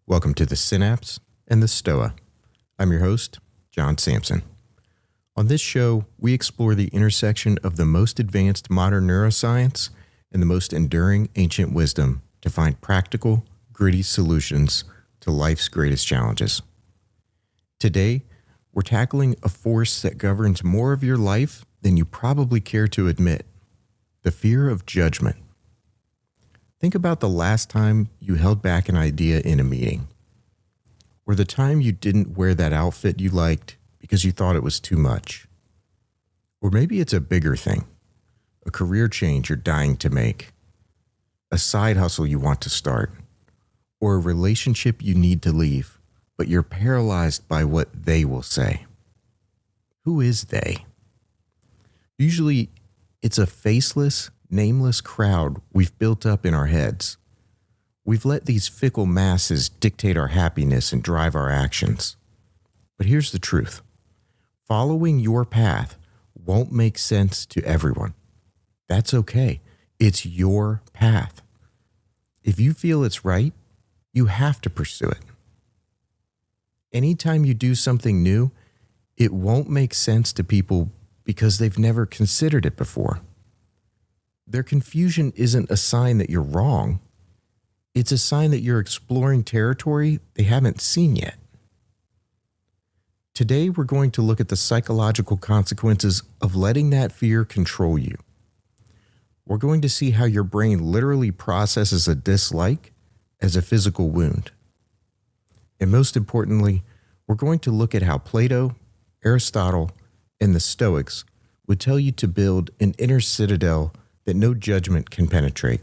Welcome to the Synapse and the Stoa. I'm your host, John Sampson. On this show, we explore the intersection of the most advanced modern neuroscience and the most enduring ancient wisdom to find practical, gritty solutions to life's greatest challenges. Today, we're tackling a force that governs more of your life than you probably care to admit: the fear of judgment. Think about the last time you held back an idea in a meeting, or the time you didn't wear that outfit you liked because you thought it was too much. Or maybe it's a bigger thing, a career change you're dying to make, a side hustle you want to start, or a relationship you need to leave, but you're paralyzed by what they will say. Who is they? Usually, it's a faceless, nameless crowd we've built up in our heads. We've let these fickle masses dictate our happiness and drive our actions. But here's the truth. Following your path won't make sense to everyone. That's okay. It's your path. If you feel it's right, you have to pursue it. Anytime you do something new, it won't make sense to people because they've never considered it before. Their confusion isn't a sign that you're wrong. It's a sign that you're exploring territory they haven't seen yet. Today, we're going to look at the psychological consequences of letting that fear control you. We're going to see how your brain literally processes a dislike as a physical wound. And most importantly, we're going to look at how Plato, Aristotle, and the Stoics would tell you to build an inner citadel that no judgment can penetrate.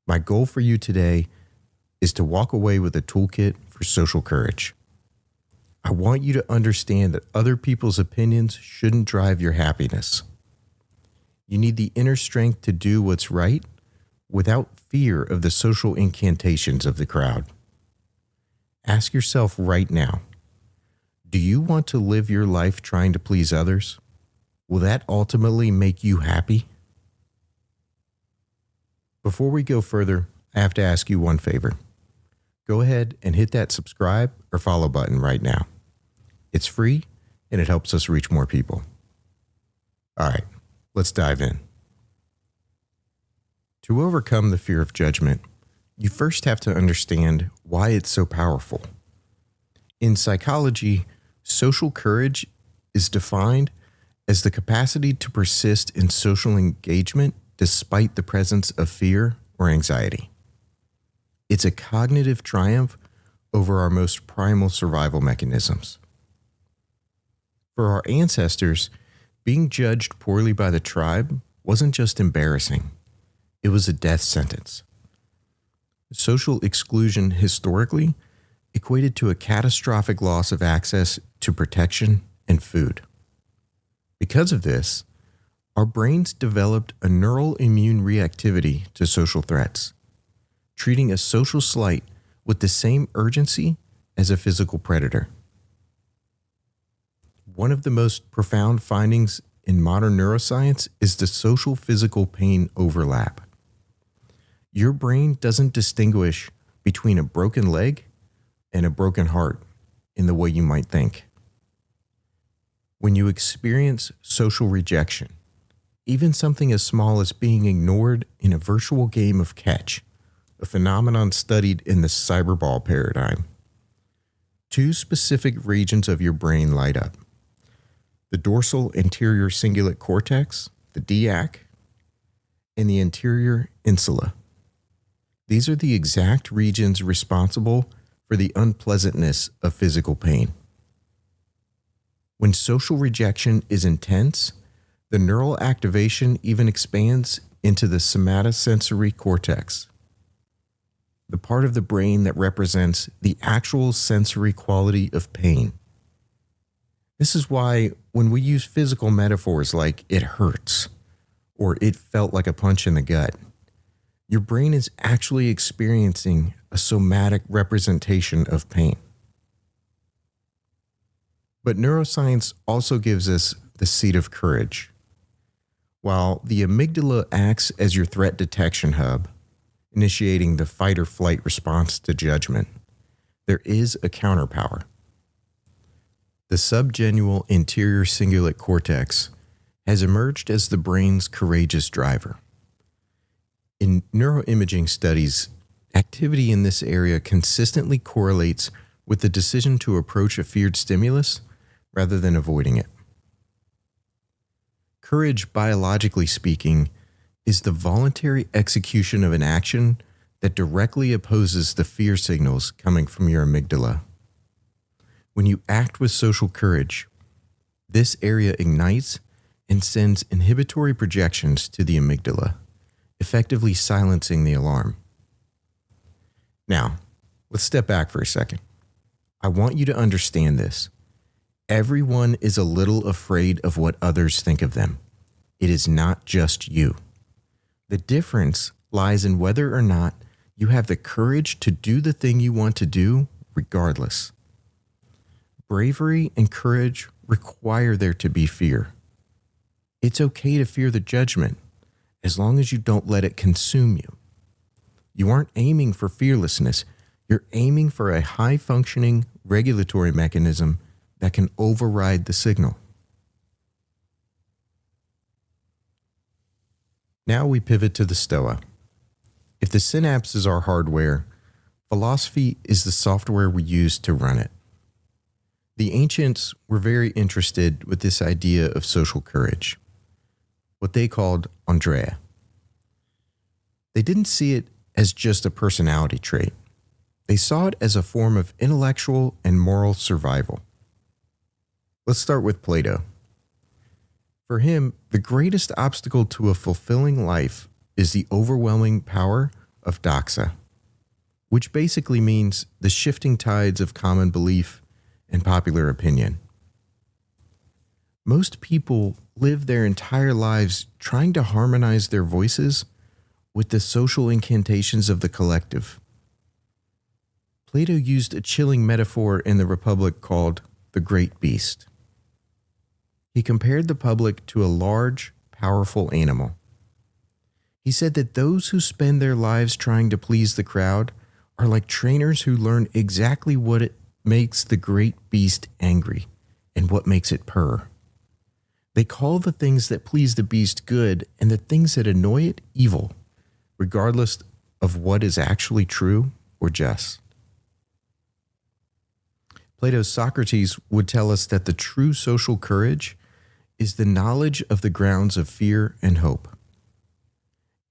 My goal for you today is to walk away with a toolkit for social courage. I want you to understand that other people's opinions shouldn't drive your happiness. You need the inner strength to do what's right without fear of the social incantations of the crowd. Ask yourself right now, do you want to live your life trying to please others? Will that ultimately make you happy? Before we go further, I have to ask you one favor. Go ahead and hit that subscribe or follow button right now. It's free and it helps us reach more people. All right, let's dive in. To overcome the fear of judgment, you first have to understand why it's so powerful. In psychology, social courage is defined as the capacity to persist in social engagement despite the presence of fear or anxiety. It's a cognitive triumph over our most primal survival mechanisms. For our ancestors, being judged poorly by the tribe wasn't just embarrassing, it was a death sentence. Social exclusion historically equated to a catastrophic loss of access to protection and food. Because of this, our brains developed a neural immune reactivity to social threats, treating a social slight with the same urgency as a physical predator. One of the most profound findings in modern neuroscience is the social-physical pain overlap. Your brain doesn't distinguish between a broken leg and a broken heart in the way you might think. When you experience social rejection, even something as small as being ignored in a virtual game of catch, a phenomenon studied in the cyberball paradigm, two specific regions of your brain light up: the dorsal anterior cingulate cortex, the dACC, and the anterior insula. These are the exact regions responsible for the unpleasantness of physical pain. When social rejection is intense, the neural activation even expands into the somatosensory cortex, the part of the brain that represents the actual sensory quality of pain. This is why when we use physical metaphors like "it hurts" or "it felt like a punch in the gut," your brain is actually experiencing a somatic representation of pain. But neuroscience also gives us the seat of courage. While the amygdala acts as your threat detection hub, initiating the fight or flight response to judgment, there is a counterpower. The subgenual interior cingulate cortex has emerged as the brain's courageous driver. In neuroimaging studies, activity in this area consistently correlates with the decision to approach a feared stimulus rather than avoiding it. Courage, biologically speaking, is the voluntary execution of an action that directly opposes the fear signals coming from your amygdala. When you act with social courage, this area ignites and sends inhibitory projections to the amygdala, effectively silencing the alarm. Now, let's step back for a second. I want you to understand this. Everyone is a little afraid of what others think of them. It is not just you. The difference lies in whether or not you have the courage to do the thing you want to do, regardless. Bravery and courage require there to be fear. It's okay to fear the judgment, as long as you don't let it consume you. You aren't aiming for fearlessness. You're aiming for a high-functioning regulatory mechanism that can override the signal. Now we pivot to the Stoa. If the synapse is our hardware, philosophy is the software we use to run it. The ancients were very interested with this idea of social courage, what they called Andrea. They didn't see it as just a personality trait. They saw it as a form of intellectual and moral survival. Let's start with Plato. For him, the greatest obstacle to a fulfilling life is the overwhelming power of dACC, which basically means the shifting tides of common belief and popular opinion. Most people live their entire lives trying to harmonize their voices with the social incantations of the collective. Plato used a chilling metaphor in the Republic called the Great Beast. He compared the public to a large, powerful animal. He said that those who spend their lives trying to please the crowd are like trainers who learn exactly what it makes the great beast angry and what makes it purr. They call the things that please the beast good and the things that annoy it evil, regardless of what is actually true or just. Plato's Socrates would tell us that the true social courage is the knowledge of the grounds of fear and hope.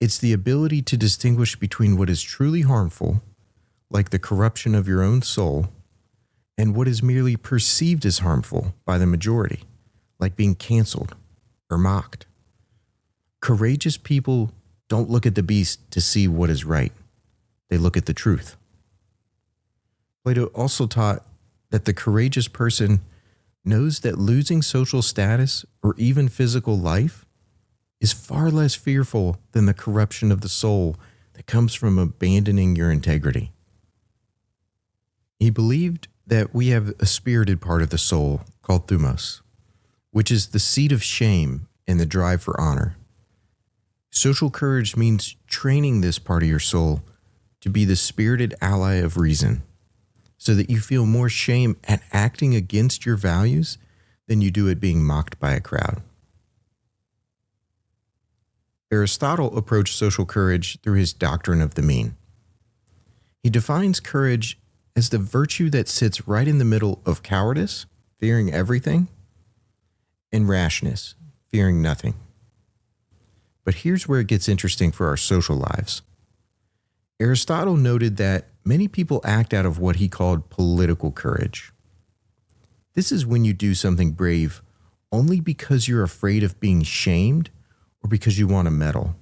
It's the ability to distinguish between what is truly harmful, like the corruption of your own soul, and what is merely perceived as harmful by the majority, like being canceled or mocked. Courageous people don't look at the beast to see what is right. They look at the truth. Plato also taught that the courageous person knows that losing social status or even physical life is far less fearful than the corruption of the soul that comes from abandoning your integrity. He believed that we have a spirited part of the soul called thumos, which is the seat of shame and the drive for honor. Social courage means training this part of your soul to be the spirited ally of reason, so that you feel more shame at acting against your values than you do at being mocked by a crowd. Aristotle approached social courage through his doctrine of the mean. He defines courage as the virtue that sits right in the middle of cowardice, fearing everything, and rashness, fearing nothing. But here's where it gets interesting for our social lives. Aristotle noted that many people act out of what he called political courage. This is when you do something brave only because you're afraid of being shamed or because you want a medal.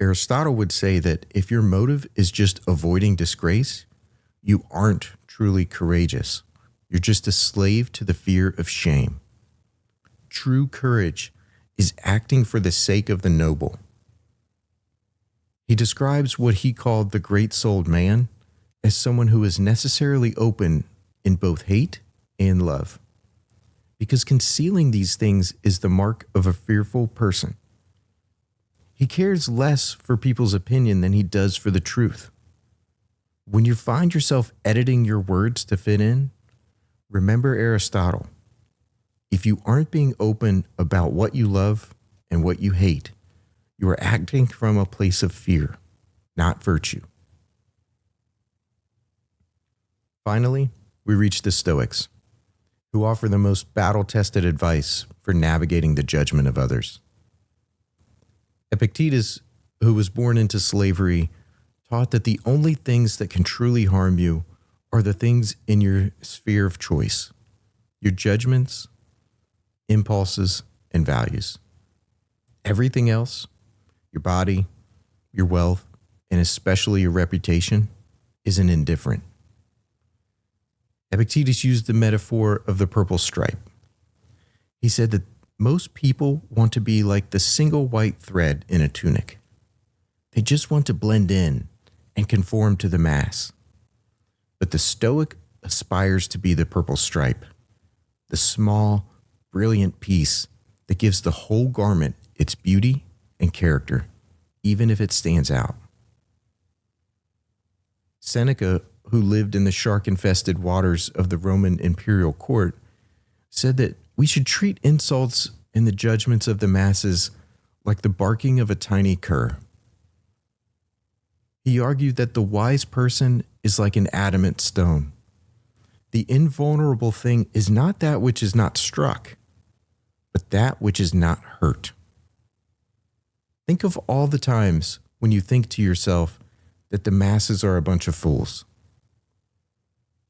Aristotle would say that if your motive is just avoiding disgrace, you aren't truly courageous. You're just a slave to the fear of shame. True courage is acting for the sake of the noble. He describes what he called the great-souled man as someone who is necessarily open in both hate and love, because concealing these things is the mark of a fearful person. He cares less for people's opinion than he does for the truth. When you find yourself editing your words to fit in, remember Aristotle. If you aren't being open about what you love and what you hate, you are acting from a place of fear, not virtue. Finally, we reach the Stoics, who offer the most battle-tested advice for navigating the judgment of others. Epictetus, who was born into slavery, taught that the only things that can truly harm you are the things in your sphere of choice, your judgments, impulses, and values. Everything else, your body, your wealth, and especially your reputation, is an indifferent. Epictetus used the metaphor of the purple stripe. He said that most people want to be like the single white thread in a tunic. They just want to blend in and conform to the mass. But the Stoic aspires to be the purple stripe, the small, brilliant piece that gives the whole garment its beauty and character, even if it stands out. Seneca, who lived in the shark-infested waters of the Roman imperial court, said that we should treat insults and the judgments of the masses like the barking of a tiny cur. He argued that the wise person is like an adamant stone. The invulnerable thing is not that which is not struck, but that which is not hurt. Think of all the times when you think to yourself that the masses are a bunch of fools.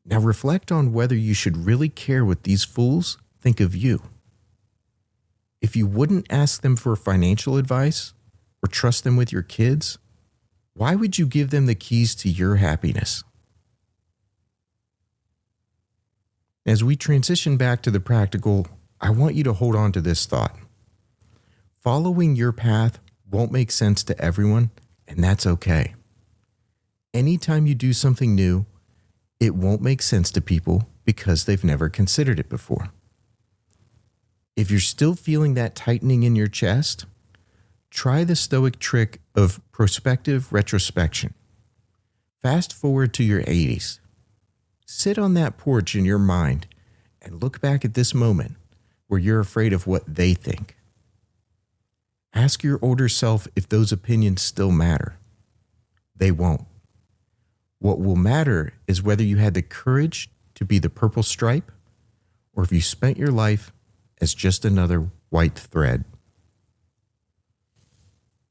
Now reflect on whether you should really care what these fools think of you. If you wouldn't ask them for financial advice or trust them with your kids, why would you give them the keys to your happiness? As we transition back to the practical, I want you to hold on to this thought. Following your path won't make sense to everyone, and that's okay. Anytime you do something new, it won't make sense to people because they've never considered it before. If you're still feeling that tightening in your chest, try the Stoic trick of prospective retrospection. Fast forward to your 80s. Sit on that porch in your mind and look back at this moment where you're afraid of what they think. Ask your older self if those opinions still matter. They won't. What will matter is whether you had the courage to be the purple stripe or if you spent your life as just another white thread.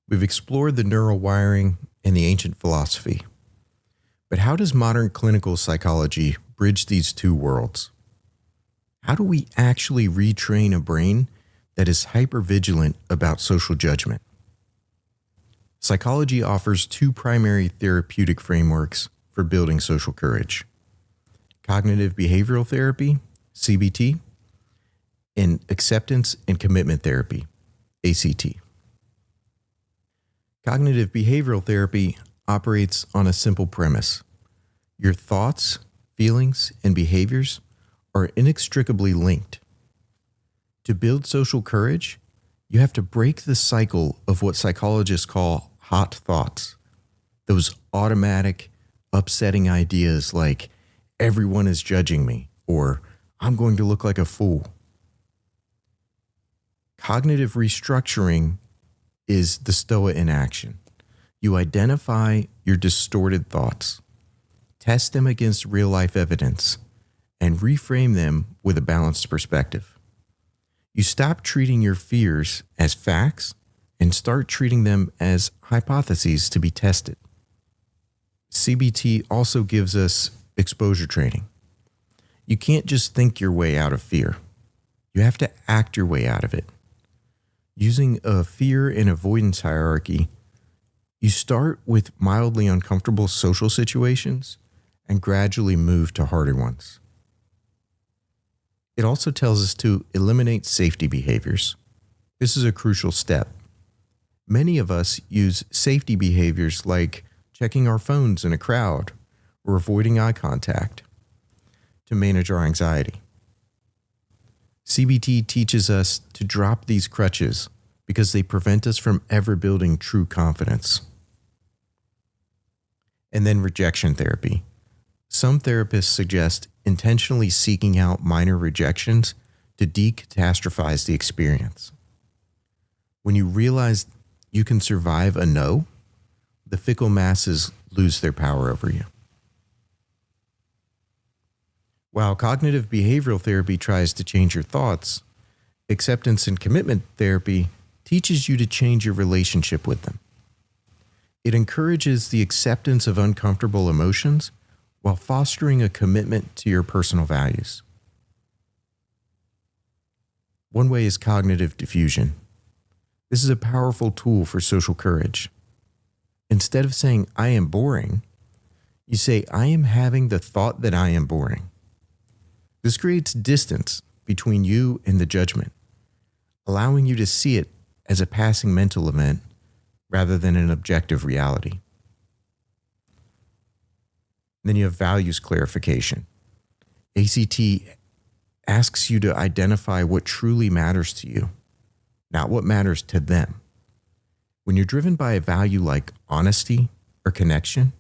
We've explored the neural wiring and the ancient philosophy. But how does modern clinical psychology bridge these two worlds? How do we actually retrain a brain that is hypervigilant about social judgment? Psychology offers two primary therapeutic frameworks for building social courage: cognitive behavioral therapy, CBT, and acceptance and commitment therapy, ACT. Cognitive behavioral therapy operates on a simple premise. Your thoughts, feelings, and behaviors are inextricably linked. To build social courage, you have to break the cycle of what psychologists call hot thoughts, those automatic, upsetting ideas like, everyone is judging me, or I'm going to look like a fool. Cognitive restructuring is the Stoa in action. You identify your distorted thoughts, test them against real-life evidence, and reframe them with a balanced perspective. You stop treating your fears as facts and start treating them as hypotheses to be tested. CBT also gives us exposure training. You can't just think your way out of fear. You have to act your way out of it. Using a fear and avoidance hierarchy, you start with mildly uncomfortable social situations and gradually move to harder ones. It also tells us to eliminate safety behaviors. This is a crucial step. Many of us use safety behaviors like checking our phones in a crowd or avoiding eye contact to manage our anxiety. CBT teaches us to drop these crutches because they prevent us from ever building true confidence. And then rejection therapy. Some therapists suggest intentionally seeking out minor rejections to decatastrophize the experience. When you realize you can survive a no, the fickle masses lose their power over you. While cognitive behavioral therapy tries to change your thoughts, acceptance and commitment therapy teaches you to change your relationship with them. It encourages the acceptance of uncomfortable emotions while fostering a commitment to your personal values. One way is cognitive diffusion. This is a powerful tool for social courage. Instead of saying, "I am boring," you say, "I am having the thought that I am boring." This creates distance between you and the judgment, allowing you to see it as a passing mental event rather than an objective reality. Then you have values clarification. ACT asks you to identify what truly matters to you, not what matters to them. When you're driven by a value like honesty or connection,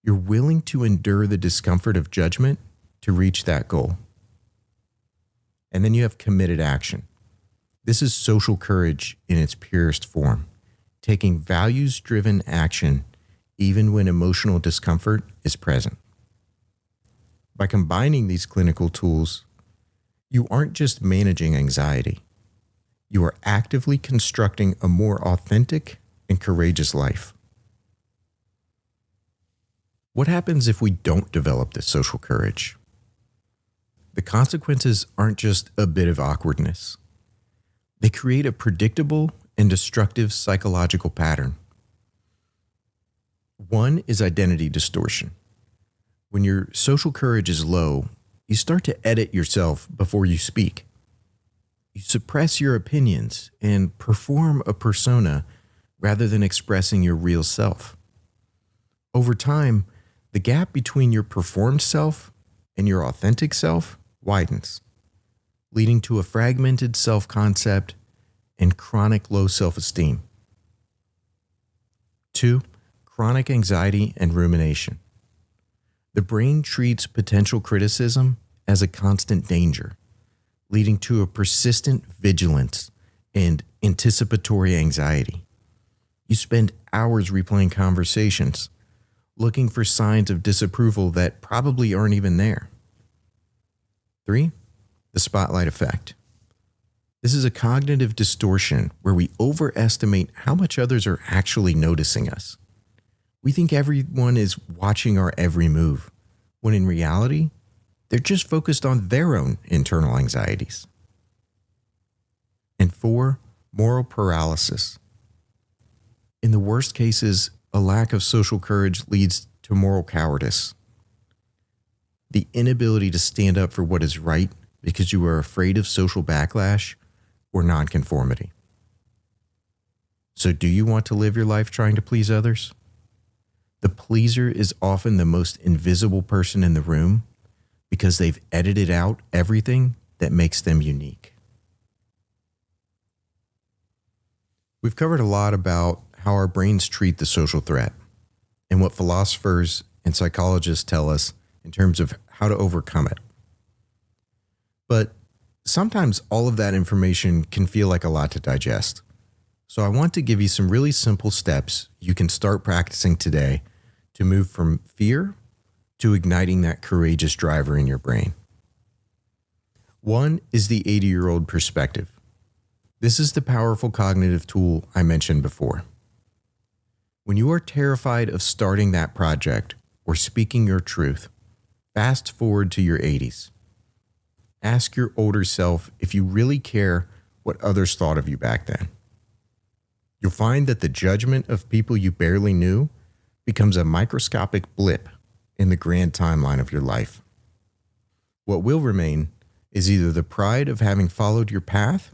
you're willing to endure the discomfort of judgment to reach that goal. And then you have committed action. This is social courage in its purest form, taking values-driven action even when emotional discomfort is present. By combining these clinical tools, you aren't just managing anxiety. You are actively constructing a more authentic and courageous life. What happens if we don't develop this social courage? The consequences aren't just a bit of awkwardness. They create a predictable and destructive psychological pattern. One is identity distortion. When your social courage is low, you start to edit yourself before you speak. You suppress your opinions and perform a persona rather than expressing your real self. Over time, the gap between your performed self and your authentic self widens, leading to a fragmented self-concept and chronic low self-esteem. 2, chronic anxiety and rumination. The brain treats potential criticism as a constant danger, leading to a persistent vigilance and anticipatory anxiety. You spend hours replaying conversations, looking for signs of disapproval that probably aren't even there. 3, the spotlight effect. This is a cognitive distortion where we overestimate how much others are actually noticing us. We think everyone is watching our every move, when in reality, they're just focused on their own internal anxieties. And 4, moral paralysis. In the worst cases, a lack of social courage leads to moral cowardice. The inability to stand up for what is right because you are afraid of social backlash or nonconformity. So do you want to live your life trying to please others? The pleaser is often the most invisible person in the room because they've edited out everything that makes them unique. We've covered a lot about how our brains treat the social threat and what philosophers and psychologists tell us in terms of how to overcome it. But sometimes all of that information can feel like a lot to digest. So I want to give you some really simple steps you can start practicing today to move from fear to igniting that courageous driver in your brain. One is the 80-year-old perspective. This is the powerful cognitive tool I mentioned before. When you are terrified of starting that project or speaking your truth, fast forward to your 80s. Ask your older self if you really care what others thought of you back then. You'll find that the judgment of people you barely knew becomes a microscopic blip in the grand timeline of your life. What will remain is either the pride of having followed your path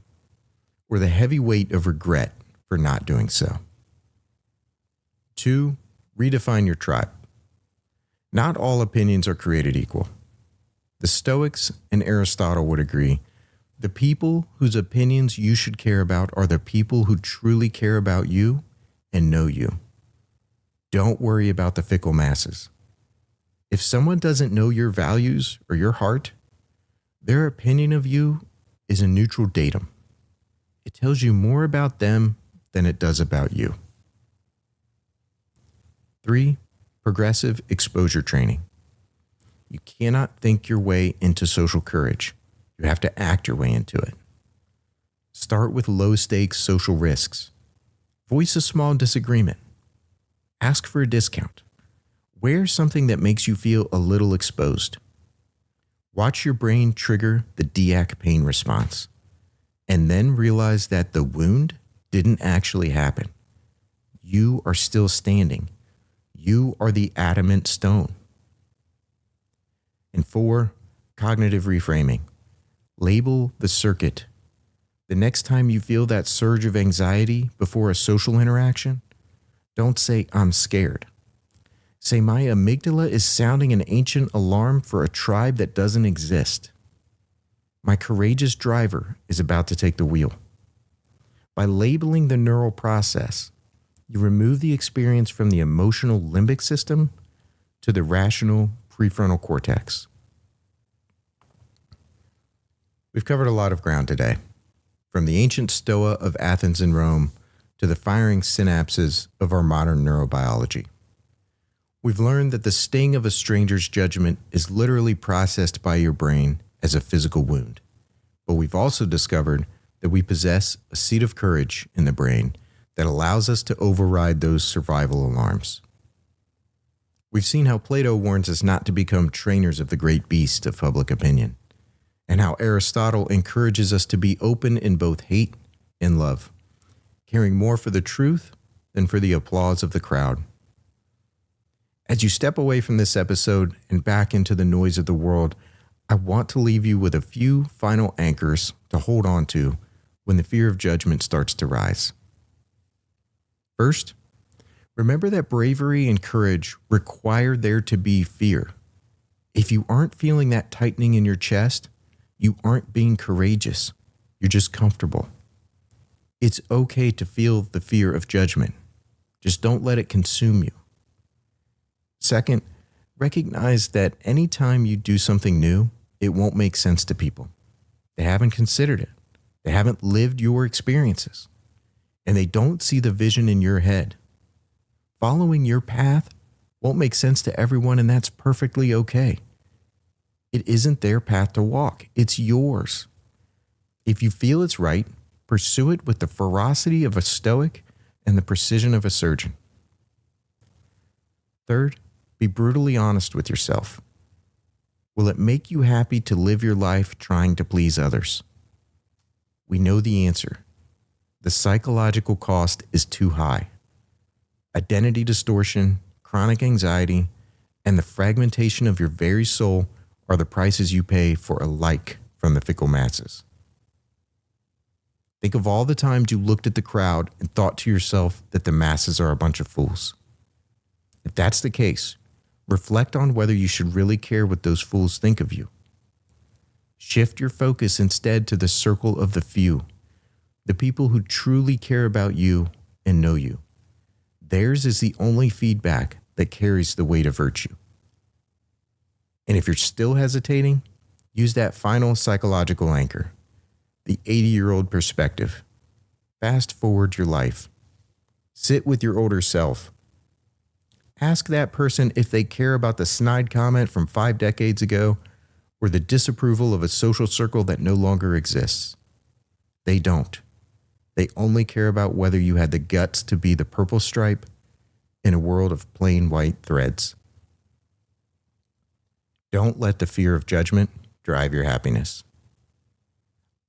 or the heavy weight of regret for not doing so. 2, redefine your tribe. Not all opinions are created equal. The Stoics and Aristotle would agree The people whose opinions you should care about are the people who truly care about you and know you. Don't worry about the fickle masses. If someone doesn't know your values or your heart, their opinion of you is a neutral datum. It tells you more about them than it does about you. 3. Progressive exposure training. You cannot think your way into social courage. You have to act your way into it. Start with low-stakes social risks. Voice a small disagreement. Ask for a discount. Wear something that makes you feel a little exposed. Watch your brain trigger the dACC pain response, and then realize that the wound didn't actually happen. You are still standing. You are the adamant stone. And 4, cognitive reframing. Label the circuit. The next time you feel that surge of anxiety before a social interaction, don't say, "I'm scared." Say, "My amygdala is sounding an ancient alarm for a tribe that doesn't exist. My courageous driver is about to take the wheel." By labeling the neural process, you remove the experience from the emotional limbic system to the rational prefrontal cortex. We've covered a lot of ground today, from the ancient Stoa of Athens and Rome to the firing synapses of our modern neurobiology. We've learned that the sting of a stranger's judgment is literally processed by your brain as a physical wound. But we've also discovered that we possess a seat of courage in the brain that allows us to override those survival alarms. We've seen how Plato warns us not to become trainers of the great beast of public opinion, and how Aristotle encourages us to be open in both hate and love, caring more for the truth than for the applause of the crowd. As you step away from this episode and back into the noise of the world, I want to leave you with a few final anchors to hold on to when the fear of judgment starts to rise. First, remember that bravery and courage require there to be fear. If you aren't feeling that tightening in your chest, you aren't being courageous. You're just comfortable. It's okay to feel the fear of judgment. Just don't let it consume you. Second, recognize that anytime you do something new, it won't make sense to people. They haven't considered it. They haven't lived your experiences. And they don't see the vision in your head. Following your path won't make sense to everyone, and that's perfectly okay. It isn't their path to walk. It's yours. If you feel it's right, pursue it with the ferocity of a Stoic and the precision of a surgeon. Third, be brutally honest with yourself. Will it make you happy to live your life trying to please others? We know the answer. The psychological cost is too high. Identity distortion, chronic anxiety, and the fragmentation of your very soul are the prices you pay for a like from the fickle masses. Think of all the times you looked at the crowd and thought to yourself that the masses are a bunch of fools. If that's the case, reflect on whether you should really care what those fools think of you. Shift your focus instead to the circle of the few, the people who truly care about you and know you. Theirs is the only feedback that carries the weight of virtue. And if you're still hesitating, use that final psychological anchor, the 80-year-old perspective. Fast forward your life. Sit with your older self. Ask that person if they care about the snide comment from 5 decades ago or the disapproval of a social circle that no longer exists. They don't. They only care about whether you had the guts to be the purple stripe in a world of plain white threads. Don't let the fear of judgment drive your happiness.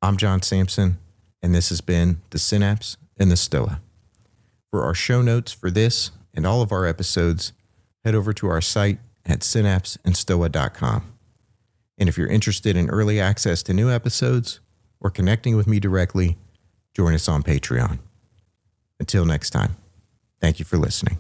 I'm John Sampson, and this has been the Synapse and the Stoa. For our show notes for this and all of our episodes, head over to our site at synapseandstoa.com. And if you're interested in early access to new episodes or connecting with me directly, join us on Patreon. Until next time, thank you for listening.